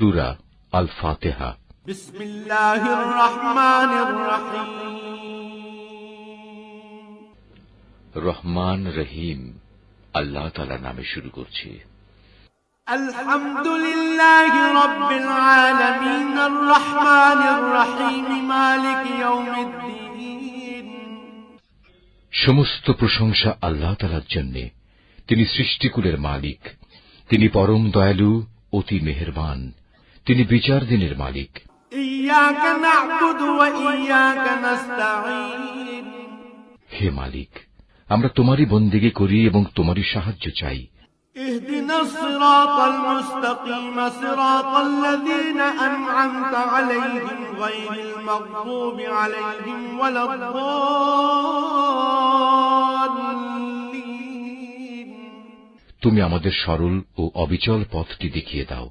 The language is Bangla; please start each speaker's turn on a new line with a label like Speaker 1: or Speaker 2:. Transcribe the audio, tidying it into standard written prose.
Speaker 1: সূরা আল ফাতিহা।
Speaker 2: বিসমিল্লাহির রহমানির রহিম।
Speaker 1: রহমান রহিম আল্লাহ তাআলার নামে শুরু করছি।
Speaker 2: আলহামদুলিল্লাহি রাব্বিল আলামিন আর রহমানির রহিম মালিক ইয়াউমিদ্দিন।
Speaker 1: সমস্ত প্রশংসা আল্লাহ তাআলার জন্য। তিনি সৃষ্টিকুলের মালিক। তিনি পরম দয়ালু, অতি মেহেরবান। তিনি বিচার দিনের মালিক।
Speaker 2: ইয়াকা না'বুদু ওয়া ইয়াকা নাস্তাঈন।
Speaker 1: হে মালিক, আমরা তোমারই বন্দেগী করি এবং তোমারই সাহায্য চাই।
Speaker 2: ইহদিনাস সিরাতাল মুস্তাকিম সিরাতাল্লাযীনা আন'আমতা আলাইহিম গায়রিল মাগদুবি আলাইহিম ওয়ালাদ-দাল্লিন।
Speaker 1: তুমি আমাদের সরল ও অবিচল পথটি দেখিয়ে দাও।